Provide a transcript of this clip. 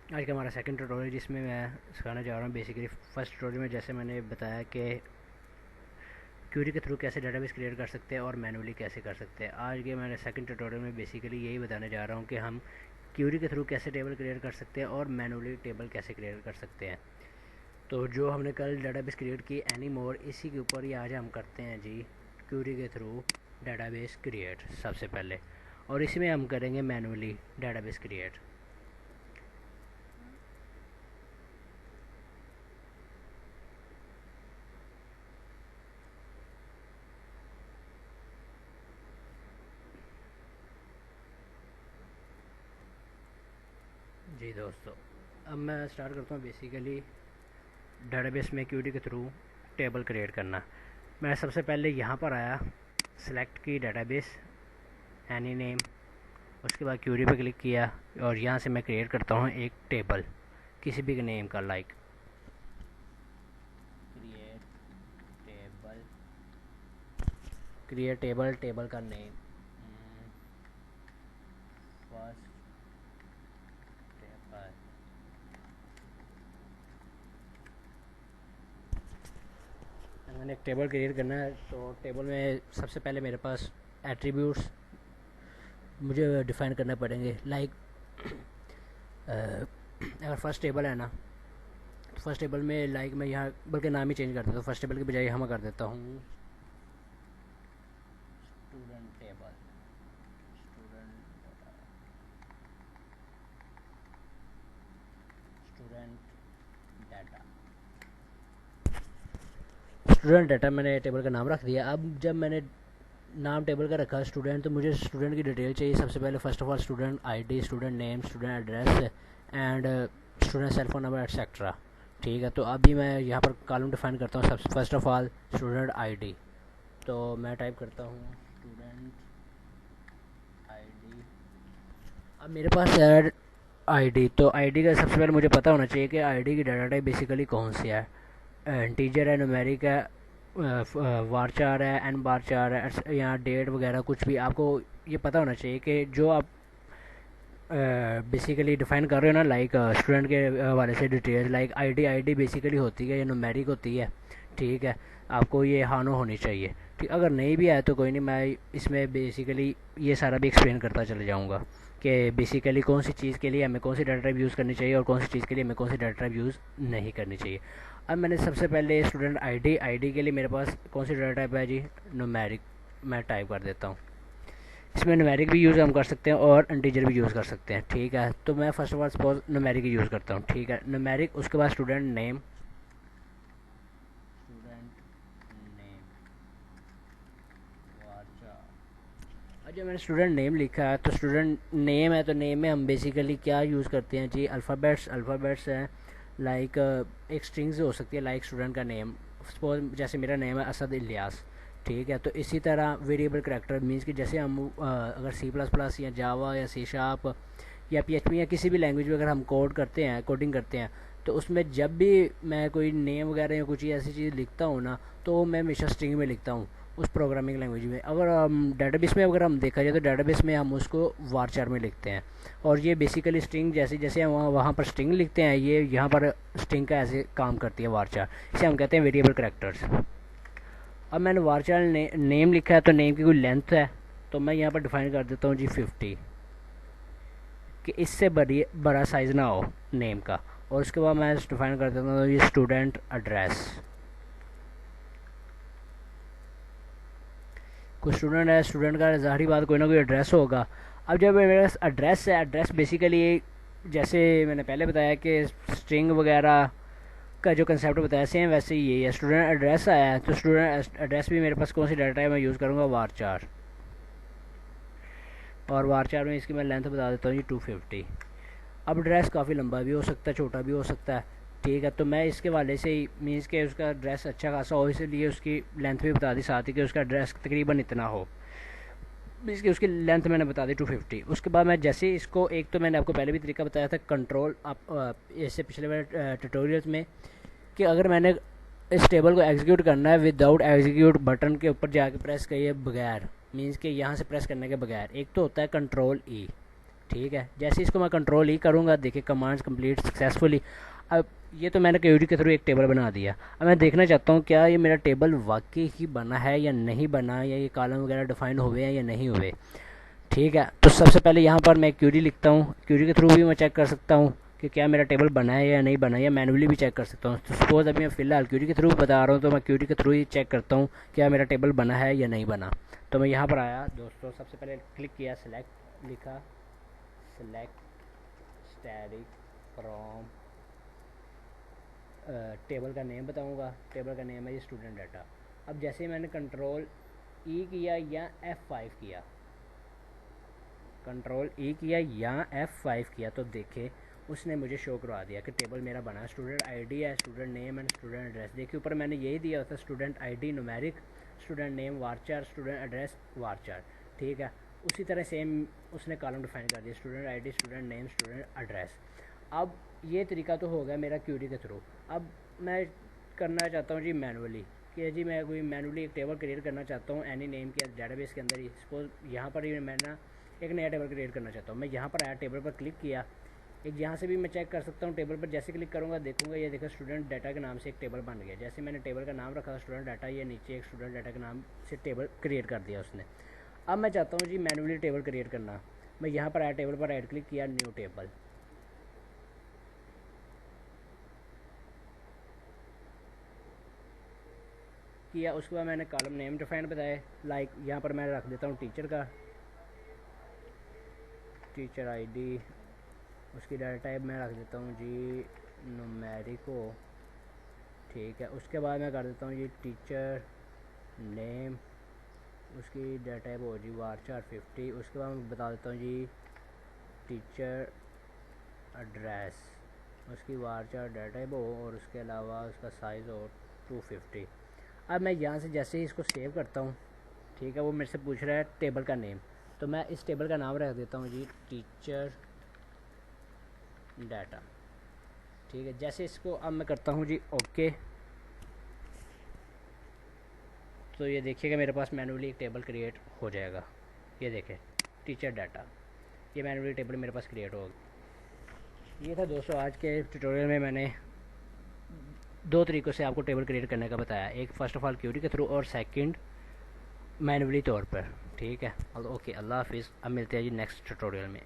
आज का हमारा सेकंड ट्यूटोरियल जिसमें मैं सिखाना चाह रहा हूँ। बेसिकली फर्स्ट ट्यूटोरियल में जैसे मैंने बताया कि क्यूरी के थ्रू कैसे डेटाबेस क्रिएट कर सकते हैं और मैनुअली कैसे कर सकते हैं। आज के मैंने सेकंड ट्यूटोरियल में बेसिकली यही बताने जा रहा हूँ कि हम क्यूरी के थ्रू कैसे टेबल क्रिएट कर सकते हैं और मैनुअली टेबल कैसे क्रिएट कर सकते हैं। तो जो हमने कल डेटाबेस क्रिएट की एनी मोर, इसी के ऊपर ही आज हम करते हैं जी क्यूरी के थ्रू डेटाबेस क्रिएट सबसे पहले, और इसमें हम करेंगे मैनुअली डेटाबेस क्रिएट। जी दोस्तों, अब मैं स्टार्ट करता हूँ बेसिकली डेटाबेस में क्यूरी के थ्रू टेबल क्रिएट करना। मैं सबसे पहले यहाँ पर आया, सेलेक्ट की डेटाबेस एनी नेम, उसके बाद क्यूरी पे क्लिक किया और यहाँ से मैं क्रिएट करता हूँ एक टेबल किसी भी नेम का, लाइक क्रिएट टेबल, टेबल का नेम फर्स्ट टेबल। मैंने एक टेबल क्रिएट करना है, तो टेबल में सबसे पहले मेरे पास एट्रीब्यूट्स मुझे डिफ़ाइन करने पड़ेंगे। लाइक अगर फर्स्ट टेबल है ना, तो फर्स्ट टेबल में लाइक मैं यहाँ बल्कि नाम ही चेंज कर देता हूँ। फर्स्ट टेबल की बजाय यहाँ मैं कर देता हूँ स्टूडेंट टेबल, स्टूडेंट डाटा मैंने टेबल का नाम रख दिया। अब जब मैंने नाम टेबल का रखा स्टूडेंट, तो मुझे स्टूडेंट की डिटेल चाहिए। सबसे पहले first of all student ID, student name, student address and student cell phone number etcetera. ठीक है, तो अभी मैं यहाँ पर कॉलम डिफाइन करता हूँ। सबसे first of all student ID, तो मैं टाइप करता हूँ स्टूडेंट आईडी। अब मेरे पास है आईडी, तो आईडी का सबसे पहले मुझे पता होना चाहिए कि आईडी की डाटा टाइप बेसिकली कौन सी है। इंटीजर है, न्यूमेरिक है, वारचार है, एन बारचार है, यहाँ डेट वगैरह कुछ भी आपको ये पता होना चाहिए कि जो आप बेसिकली डिफाइन कर रहे हो ना, लाइक स्टूडेंट के हवाले से डिटेल्स, लाइक आईडी बेसिकली होती है या न्यूमेरिक होती है। ठीक है, आपको ये हानो होनी चाहिए। ठीक, अगर नहीं भी आए तो कोई नहीं, मैं इसमें बेसिकली ये सारा भी एक्सप्लेन करता चले जाऊँगा कि बेसिकली कौन सी चीज़ के लिए हमें कौन सी डाटा टाइप यूज़ करनी चाहिए और कौन सी चीज़ के लिए हमें कौन सी डाटा टाइप यूज़ नहीं करनी चाहिए। अब मैंने सबसे पहले स्टूडेंट आईडी के लिए मेरे पास कौन सी डाटा टाइप है जी, न्यूमेरिक। मैं टाइप कर देता हूँ। इसमें न्यूमेरिक भी यूज़ हम कर सकते हैं और इंटीजर भी यूज़ कर सकते हैं। ठीक है, तो मैं first of all suppose numeric use करता हूँ। ठीक है, न्यूमेरिक, उसके बाद स्टूडेंट नेम, और जब मैंने स्टूडेंट नेम लिखा है तो स्टूडेंट नेम है, तो नेम में हम बेसिकली क्या यूज़ करते हैं जी, अल्फ़ाबेट्स हैं। लाइक एक स्ट्रिंग्स हो सकती है, लाइक स्टूडेंट का नेम, सपोज जैसे मेरा नेम है असद इलियास। ठीक है, तो इसी तरह वेरिएबल करैक्टर मीन्स कि जैसे हम अगर सी प्लस प्लस या जावा या सी शार्प या पीएचपी या किसी भी लैंग्वेज में अगर हम कोडिंग करते हैं, तो उसमें जब भी मैं कोई नेम वगैरह या कुछ ऐसी चीज़ लिखता हूँ ना, तो मैं हमेशा स्ट्रिंग में लिखता हूँ उस प्रोग्रामिंग लैंग्वेज में। अगर हम डेटाबेस में अगर हम देखा जाए तो डेटाबेस में हम उसको वारचार में लिखते हैं, और ये बेसिकली स्ट्रिंग जैसे जैसे हम वहाँ पर स्ट्रिंग लिखते हैं, ये यहाँ पर स्ट्रिंग का ऐसे काम करती है वारचार। इसे हम कहते हैं वेरिएबल करैक्टर्स। अब मैंने वारचार नेम लिखा है, तो नेम की कोई लेंथ है, तो मैं यहाँ पर डिफाइन कर देता हूँ जी 50, कि इससे बड़ा साइज़ ना हो नेम का। और उसके बाद मैं डिफाइन कर देता हूँ ये स्टूडेंट एड्रेस। कोई स्टूडेंट है, स्टूडेंट का ज़ाहिरी बात कोई ना कोई एड्रेस होगा। अब जब मेरे पास एड्रेस है, एड्रेस बेसिकली जैसे मैंने पहले बताया कि स्ट्रिंग वगैरह का जो कंसेप्ट बताया सेम वैसे ही यही है। स्टूडेंट एड्रेस आया है, तो स्टूडेंट एड्रेस भी मेरे पास कौन सी डाटा है, मैं यूज़ करूँगा वारचार। और वारचार में इसकी मैं लेंथ बता देता हूँ जी 250। अब एड्रेस काफ़ी लंबा भी हो सकता है, छोटा भी हो सकता है। ठीक है, तो मैं इसके वाले से ही मीन्स के उसका एड्रेस अच्छा खासा हो, इसलिए उसकी लेंथ भी बता दी साथ ही कि उसका एड्रेस तकरीबन इतना हो। इसकी उसकी लेंथ मैंने बता दी 250। उसके बाद मैं जैसे इसको, एक तो मैंने आपको पहले भी तरीका बताया था कंट्रोल, आप इससे पिछले वाले ट्यूटोरियल्स में, कि अगर मैंने इस टेबल को एग्जीक्यूट करना है विदाउट एग्जीक्यूट बटन के ऊपर जाके प्रेस किए बगैर, मीन्स कि यहाँ से प्रेस करने के बगैर, एक तो होता है कंट्रोल ई। ठीक है। जैसे इसको मैं कंट्रोल ही करूँगा, देखिए कमांड्स कंप्लीट सक्सेसफुली। अब ये तो मैंने क्यूरी के थ्रू एक टेबल बना दिया। अब मैं देखना चाहता हूँ क्या ये मेरा टेबल वाकई ही बना है या नहीं बना, या ये कॉलम वगैरह डिफाइन हुए हैं या नहीं हुए। ठीक है, तो सबसे पहले यहाँ पर मैं क्यूरी लिखता हूँ। क्यूरी के थ्रू भी मैं चेक कर सकता हूँ कि क्या मेरा टेबल बना है या नहीं बना, या मैनुअली भी चेक कर सकता हूँ। तो सपोज़ अभी मैं फ़िलहाल क्यूरी के थ्रू बता रहा हूँ, तो मैं क्यूरी के थ्रू ही चेक करता हूँ क्या मेरा टेबल बना है या नहीं बना। तो मैं यहाँ पर आया दोस्तों, सबसे पहले क्लिक किया, सेलेक्ट लिखा, सेलेक्ट स्टैटिक फ्रॉम, टेबल का नेम बताऊँगा, टेबल का नेम है ये स्टूडेंट डाटा। अब जैसे मैंने कंट्रोल ई किया या F5 किया, कंट्रोल ई किया या F5 किया, तो देखे उसने मुझे शो करवा दिया कि टेबल मेरा बना। स्टूडेंट आईडी है, student name and student address. देखिए ऊपर मैंने यही दिया होता, student ID numeric, student name varchar, student address varchar. ठीक है, उसी तरह सेम उसने कॉलम डिफाइन कर दिया, student ID, student name, student address. अब ये तरीका तो हो गया मेरा क्यूरी के थ्रू। अब मैं करना चाहता हूँ जी मैनुअली, कि जी मैं कोई मैनुअली एक टेबल क्रिएट करना चाहता हूँ एनी नेम के डेटाबेस के अंदर ही। सपोज यहाँ पर ही मैं ना एक नया टेबल क्रिएट करना चाहता हूँ। मैं यहाँ पर आया, टेबल पर क्लिक किया, एक यहाँ से भी मैं चेक कर सकता हूँ टेबल पर। जैसे क्लिक करूँगा देखूँगा ये देखो स्टूडेंट डाटा के नाम से एक टेबल बन गया। जैसे मैंने टेबल का नाम रखा स्टूडेंट डाटा, ये नीचे एक स्टूडेंट डाटा के नाम से टेबल क्रिएट कर दिया उसने। अब मैं चाहता हूँ जी मैनुअली टेबल क्रिएट करना। मैं यहाँ पर आया, टेबल पर राइट क्लिक किया, न्यू टेबल किया। उसके बाद मैंने कॉलम नेम डिफाइन बताया, लाइक यहाँ पर मैं रख देता हूँ टीचर का, टीचर आईडी। उसकी डाटा टाइप मैं रख देता हूँ जी न्यूमेरिको। ठीक है, उसके बाद मैं कर देता हूँ जी टीचर नेम, उसकी डाटा टाइप हो जी वारचार 50। उसके बाद मैं बता देता हूँ जी टीचर एड्रेस, उसकी वारचार डाटा टाइप हो और उसके अलावा उसका साइज़ हो 250। अब मैं यहाँ से जैसे ही इसको सेव करता हूँ, ठीक है, वो मेरे से पूछ रहा है टेबल का नेम, तो मैं इस टेबल का नाम रख देता हूँ जी टीचर डाटा। ठीक है, जैसे इसको अब मैं करता हूँ जी ओके, तो ये देखिएगा मेरे पास मैनुअली एक टेबल क्रिएट हो जाएगा। ये देखें टीचर डाटा, ये मैनुअली टेबल मेरे पास क्रिएट होगा। ये था दोस्तों आज के ट्यूटोरियल में मैंने दो तरीक़ों से आपको टेबल क्रिएट करने का बताया, एक फ़र्स्ट ऑफ़ ऑल क्यूरी के थ्रू और सेकंड मैनुअली तौर पर। ठीक है, ओके, अल्लाह हाफिज़। अब मिलते हैं जी नेक्स्ट ट्यूटोरियल में।